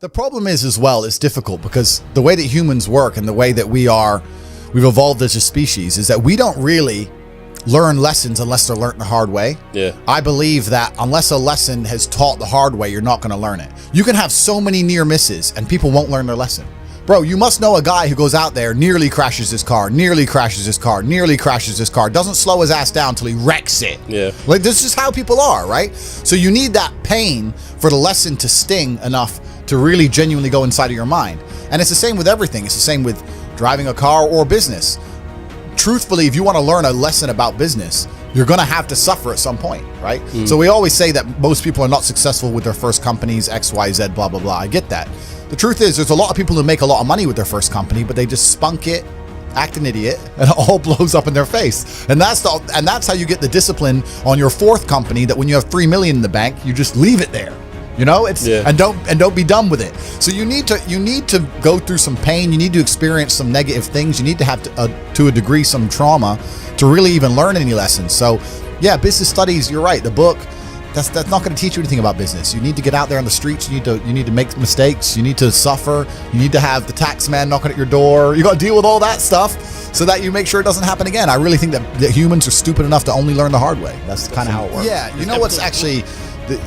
The problem is as well, it's difficult because the way that humans work and the way that we've evolved as a species is that we don't really learn lessons unless they're learned the hard way. Yeah. I believe that unless a lesson has taught the hard way, you're not going to learn it. You can have so many near misses and people won't learn their lesson. Bro, you must know a guy who goes out there, nearly crashes his car, doesn't slow his ass down till he wrecks it. Yeah. Like, this is how people are, right? So you need that pain for the lesson to sting enough to really genuinely go inside of your mind. And it's the same with everything. It's the same with driving a car or business. Truthfully, if you want to learn a lesson about business, you're going to have to suffer at some point, right? So we always say that most people are not successful with their first companies, X, Y, Z, blah, blah, blah. I get that. The truth is there's a lot of people who make a lot of money with their first company, but they just spunk it, act an idiot, and it all blows up in their face. And that's how you get the discipline on your fourth company, that when you have $3 million in the bank, you just leave it there. You know, and don't be done with it. So you need to go through some pain. You need to experience some negative things. You need to have to a degree some trauma to really even learn any lessons. So yeah, business studies, you're right. The book, that's not going to teach you anything about business. You need to get out there on the streets. You need to make mistakes. You need to suffer. You need to have the tax man knocking at your door. You got to deal with all that stuff so that you make sure it doesn't happen again. I really think that humans are stupid enough to only learn the hard way. That's kind of how it works. Yeah, you know what's actually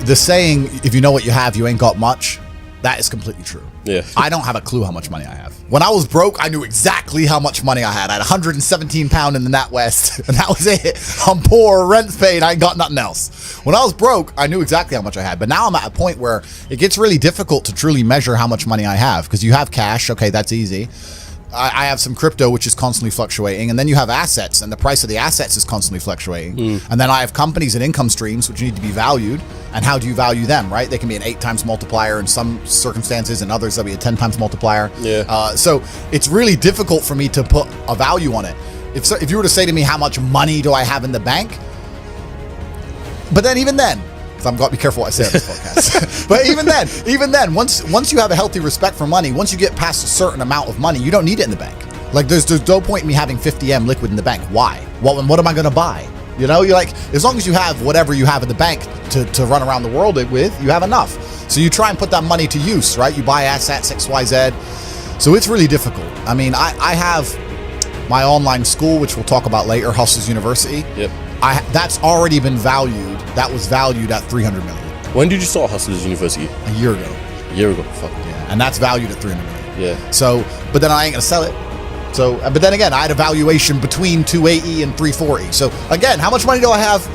the saying, if you know what you have, you ain't got much. That is completely true. Yeah. I don't have a clue how much money I have. When I was broke, I knew exactly how much money I had. I had 117 pound in the NatWest, and that was it. I'm poor, rent's paid, I ain't got nothing else. When I was broke, I knew exactly how much I had. But now I'm at a point where it gets really difficult to truly measure how much money I have, because you have cash, okay, that's easy. I have some crypto, which is constantly fluctuating, and then you have assets, and the price of the assets is constantly fluctuating. And then I have companies and income streams which need to be valued. And how do you value them, right? They can be an 8 times multiplier in some circumstances, and others that'll be a 10 times multiplier. Yeah. So it's really difficult for me to put a value on it. If you were to say to me, how much money do I have in the bank? But then even then, so I've got to be careful what I say on this podcast. But even then, once you have a healthy respect for money, once you get past a certain amount of money, you don't need it in the bank. Like there's no point in me having 50M liquid in the bank. Why? What am I going to buy? You know, you're like, as long as you have whatever you have in the bank to run around the world with, you have enough. So you try and put that money to use, right? You buy assets, X, Y, Z. So it's really difficult. I mean, I have my online school, which we'll talk about later, Hustlers University. Yep. That's already been valued. That was valued at $300 million. When did you start Hustlers University? A year ago. A year ago. Fuck. Yeah. And that's valued at $300 million. Yeah. So, but then I ain't gonna sell it. So, but then again, I had a valuation between 280 and 340. So again, how much money do I have?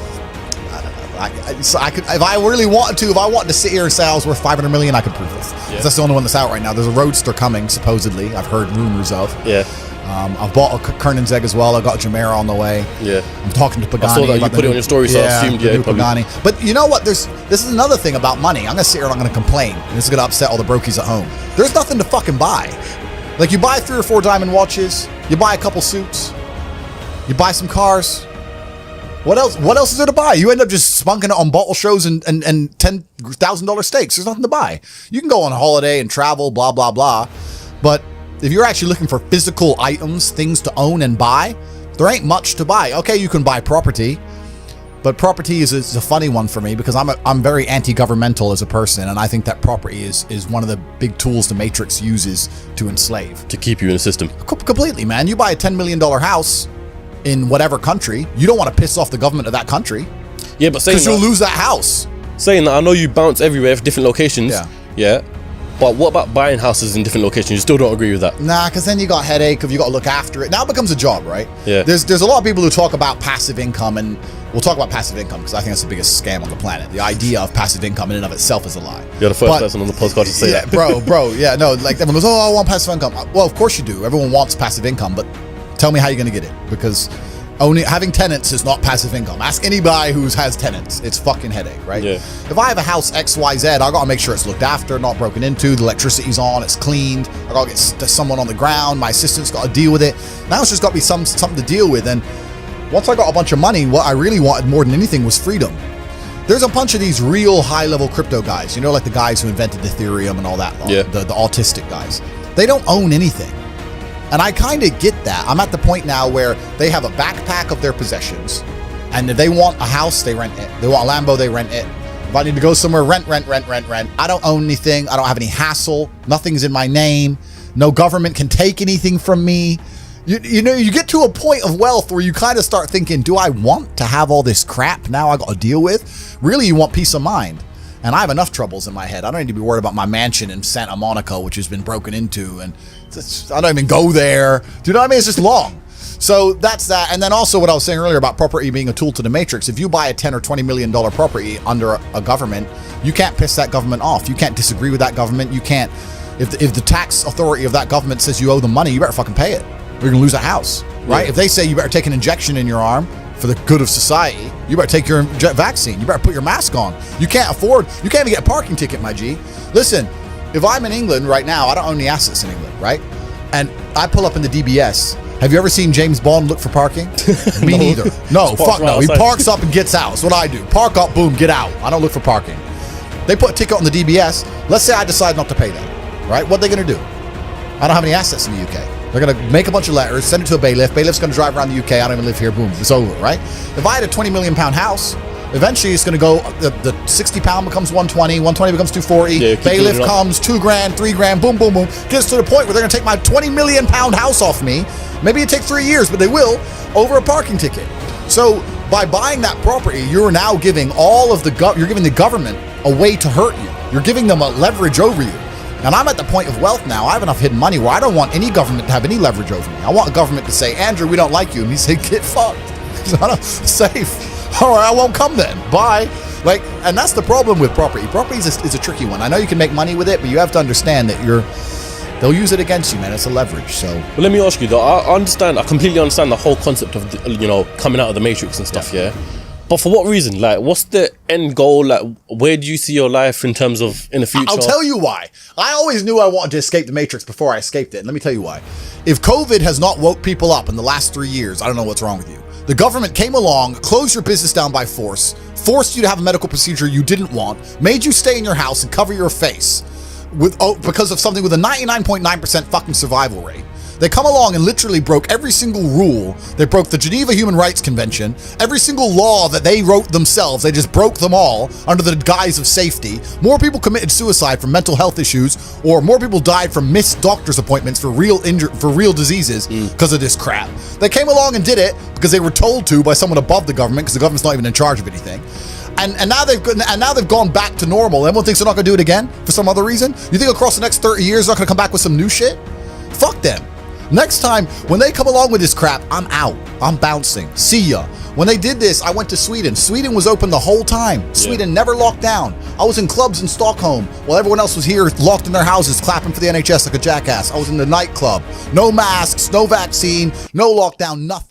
I could, if I really wanted to, if I wanted to sit here and say I was worth $500 million, I could prove this. Yeah. That's the only one that's out right now. There's a Roadster coming, supposedly. I've heard rumors of. Yeah. I've bought a Koenigsegg as well. I got a Jumeirah on the way. Yeah. I'm talking to Pagani. I saw that you put it on your story, so I assumed Pagani. But you know what? This is another thing about money. I'm gonna sit here and I'm gonna complain, and this is gonna upset all the brokies at home. There's nothing to fucking buy. Like, you buy 3 or 4 diamond watches, you buy a couple suits, you buy some cars. What else is there to buy? You end up just spunking it on bottle shows and $10,000 steaks. There's nothing to buy. You can go on a holiday and travel, blah, blah, blah. But if you're actually looking for physical items, things to own and buy, there ain't much to buy. Okay, you can buy property, but property is a funny one for me because I'm very anti-governmental as a person, and I think that property is one of the big tools the Matrix uses to enslave. To keep you in the system. Completely, man. You buy a $10 million house in whatever country, you don't want to piss off the government of that country. Yeah, but saying because you'll lose that house. Saying that, I know you bounce everywhere for different locations. Yeah. Yeah. But what about buying houses in different locations? You still don't agree with that? Nah, because then you got a headache if you got to look after it. Now it becomes a job, right? Yeah. There's a lot of people who talk about passive income, and we'll talk about passive income because I think that's the biggest scam on the planet. The idea of passive income in and of itself is a lie. You're the first person on the podcast to say that. bro. Yeah, no, like everyone goes, oh, I want passive income. Well, of course you do. Everyone wants passive income, but tell me how you're going to get it, because having tenants is not passive income. Ask anybody who has tenants. It's fucking headache, right? Yeah. If I have a house XYZ, I got to make sure it's looked after, not broken into, the electricity's on, it's cleaned. I got to get someone on the ground. My assistant's got to deal with it. Now it's just got to be something to deal with. And once I got a bunch of money, what I really wanted more than anything was freedom. There's a bunch of these real high-level crypto guys, you know, like the guys who invented Ethereum and all that, the autistic guys. They don't own anything. And I kind of get that. I'm at the point now where they have a backpack of their possessions, and if they want a house, they rent it. They want a Lambo, they rent it. If I need to go somewhere, rent. I don't own anything. I don't have any hassle. Nothing's in my name. No government can take anything from me. You know, you get to a point of wealth where you kind of start thinking, do I want to have all this crap now I got to deal with? Really, you want peace of mind. And I have enough troubles in my head. I don't need to be worried about my mansion in Santa Monica, which has been broken into. And I don't even go there. Do you know what I mean? It's just long. So that's that. And then also what I was saying earlier about property being a tool to the matrix. If you buy a $10 or $20 million property under a government, you can't piss that government off. You can't disagree with that government. You can't, if the tax authority of that government says you owe them money, you better fucking pay it. Or you're gonna lose a house, right? Yeah. If they say you better take an injection in your arm for the good of society, you better take your vaccine. You better put your mask on. You can't even get a parking ticket, my G. Listen, if I'm in England right now, I don't own any assets in England, right? And I pull up in the DBS. Have you ever seen James Bond look for parking? Me neither. No, fuck no. He parks up and gets out. That's what I do. Park up, boom, get out. I don't look for parking. They put a ticket on the DBS. Let's say I decide not to pay that, right? What are they gonna do? I don't have any assets in the UK. They're going to make a bunch of letters, send it to a bailiff. Bailiff's going to drive around the UK. I don't even live here. Boom, it's over, right? If I had a £20 million house, eventually it's going to go, the £60 becomes 120, 120 becomes 240. Yeah, bailiff comes, $2 grand, $3 grand, boom, boom, boom. Gets to the point where they're going to take my £20 million house off me. Maybe it takes 3 years, but they will, over a parking ticket. So by buying that property, you're now giving you're giving the government a way to hurt you. You're giving them a leverage over you. And I'm at the point of wealth now. I have enough hidden money where I don't want any government to have any leverage over me. I want a government to say, Andrew, we don't like you. And he say, get fucked. Safe. All right, I won't come then. Bye. And that's the problem with property. Property is a tricky one. I know you can make money with it, but you have to understand that they'll use it against you, man. It's a leverage. So, well, let me ask you though. I completely understand the whole concept of coming out of the matrix and stuff. Yeah. But for what reason? Like, what's the end goal? Like, where do you see your life in terms of in the future? I'll tell you why. I always knew I wanted to escape the matrix before I escaped it. And let me tell you why. If COVID has not woke people up in the last 3 years, I don't know what's wrong with you. The government came along, closed your business down by force, forced you to have a medical procedure you didn't want, made you stay in your house and cover your face because of something with a 99.9% fucking survival rate. They come along and literally broke every single rule. They broke the Geneva Human Rights Convention, every single law that they wrote themselves. They just broke them all under the guise of safety. More people committed suicide from mental health issues, or more people died from missed doctor's appointments for real diseases because of this crap. They came along and did it because they were told to by someone above the government, because the government's not even in charge of anything. And now they've gone back to normal. Everyone thinks they're not going to do it again for some other reason. You think across the next 30 years they're not going to come back with some new shit? Fuck them. Next time, when they come along with this crap, I'm out. I'm bouncing. See ya. When they did this, I went to Sweden. Sweden was open the whole time. Yeah. Sweden never locked down. I was in clubs in Stockholm while everyone else was here locked in their houses clapping for the NHS like a jackass. I was in the nightclub. No masks, no vaccine, no lockdown, nothing.